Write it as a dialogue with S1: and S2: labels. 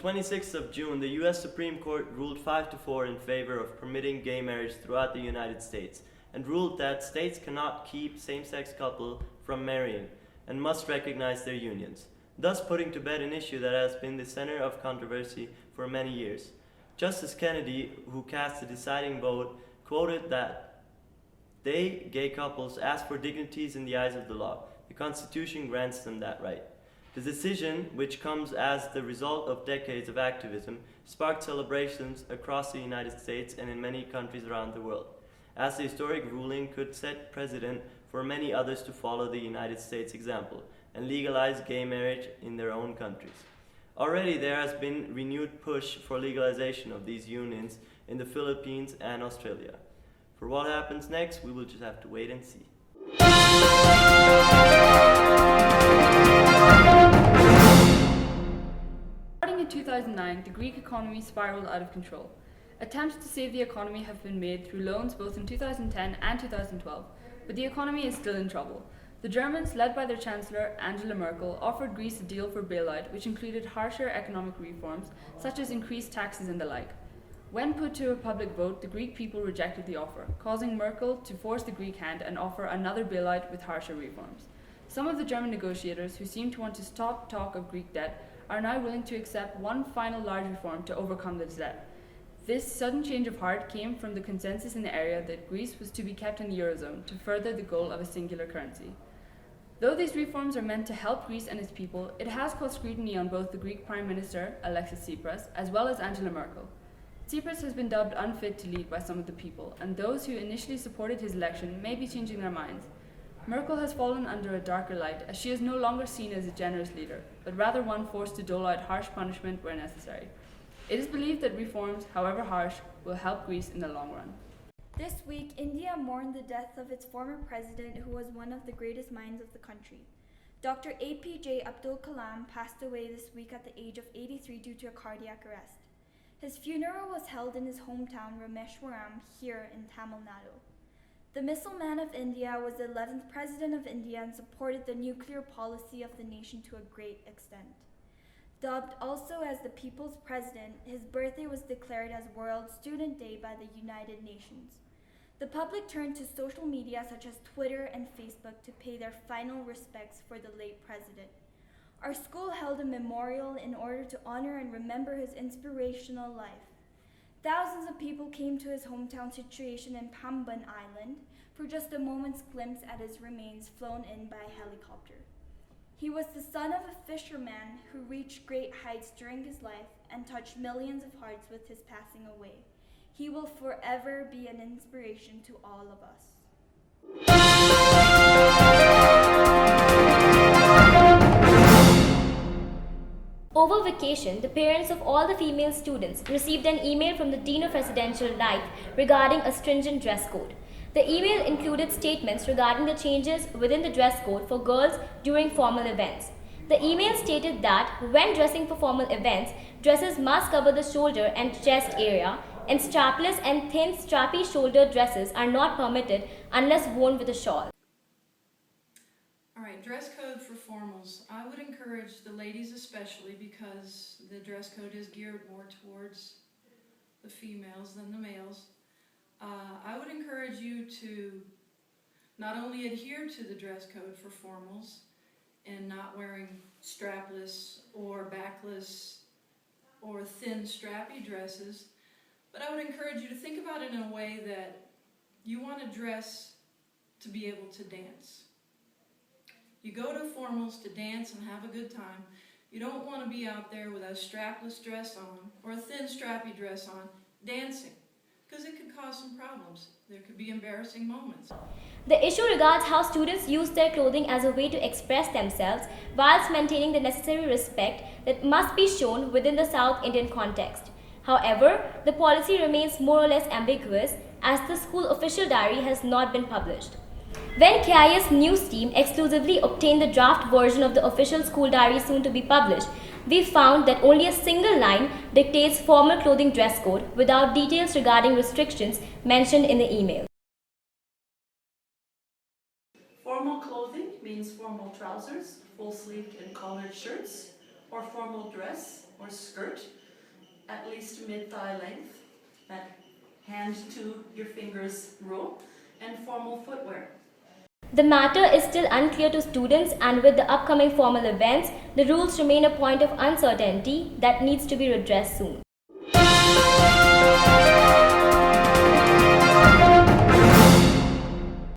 S1: 26th of June, the U.S. Supreme Court ruled 5-4 in favor of permitting gay marriage throughout the United States, and ruled that states cannot keep same-sex couples from marrying and must recognize their unions, thus putting to bed an issue that has been the center of controversy for many years. Justice Kennedy, who cast the deciding vote, quoted that gay couples, ask for dignities in the eyes of the law. The Constitution grants them that right. The decision, which comes as the result of decades of activism, sparked celebrations across the United States and in many countries around the world, as the historic ruling could set precedent for many others to follow the United States' example and legalize gay marriage in their own countries. Already there has been renewed push for legalization of these unions in the Philippines and Australia. For what happens next, we will just have to wait and see.
S2: Starting in 2009, the Greek economy spiraled out of control. Attempts to save the economy have been made through loans both in 2010 and 2012, but the economy is still in trouble. The Germans, led by their Chancellor Angela Merkel, offered Greece a deal for bailout which included harsher economic reforms such as increased taxes and the like. When put to a public vote, the Greek people rejected the offer, causing Merkel to force the Greek hand and offer another bailout with harsher reforms. Some of the German negotiators, who seem to want to stop talk of Greek debt, are now willing to accept one final large reform to overcome this debt. This sudden change of heart came from the consensus in the area that Greece was to be kept in the Eurozone to further the goal of a singular currency. Though these reforms are meant to help Greece and its people, it has caused scrutiny on both the Greek Prime Minister, Alexis Tsipras, as well as Angela Merkel. Tsipras has been dubbed unfit to lead by some of the people, and those who initially supported his election may be changing their minds. Merkel has fallen under a darker light, as she is no longer seen as a generous leader, but rather one forced to dole out harsh punishment where necessary. It is believed that reforms, however harsh, will help Greece in the long run.
S3: This week, India mourned the death of its former president, who was one of the greatest minds of the country. Dr. APJ Abdul Kalam passed away this week at the age of 83 due to a cardiac arrest. His funeral was held in his hometown Rameshwaram here in Tamil Nadu. The Missile Man of India was the 11th President of India and supported the nuclear policy of the nation to a great extent. Dubbed also as the People's President, his birthday was declared as World Student Day by the United Nations. The public turned to social media such as Twitter and Facebook to pay their final respects for the late president. Our school held a memorial in order to honor and remember his inspirational life. Thousands of people came to his hometown situation in Pamban Island for just a moment's glimpse at his remains flown in by helicopter. He was the son of a fisherman who reached great heights during his life and touched millions of hearts with his passing away. He will forever be an inspiration to all of us.
S4: Over vacation, the parents of all the female students received an email from the Dean of Residential Life regarding a stringent dress code. The email included statements regarding the changes within the dress code for girls during formal events. The email stated that when dressing for formal events, dresses must cover the shoulder and chest area, and strapless and thin strappy shoulder dresses are not permitted unless worn with a shawl.
S5: Alright, dress code for formals. I would encourage the ladies especially, because the dress code is geared more towards the females than the males. I would encourage you to not only adhere to the dress code for formals and not wearing strapless or backless or thin strappy dresses, but I would encourage you to think about it in a way that you want to dress to be able to dance. You go to formals to dance and have a good time. You don't want to be out there with a strapless dress on or a thin strappy dress on dancing, because it could cause some problems. There could be embarrassing moments.
S4: The issue regards how students use their clothing as a way to express themselves whilst maintaining the necessary respect that must be shown within the South Indian context. However, the policy remains more or less ambiguous, as the school official diary has not been published. When KIS news team exclusively obtained the draft version of the official school diary soon to be published, we found that only a single line dictates formal clothing dress code without details regarding restrictions mentioned in the email.
S6: Formal clothing means formal trousers, full-sleeved and collared shirts, or formal dress or skirt, at least mid-thigh length, that hand to your fingers rule, and formal footwear.
S4: The matter is still unclear to students, and with the upcoming formal events, the rules remain a point of uncertainty that needs to be redressed soon.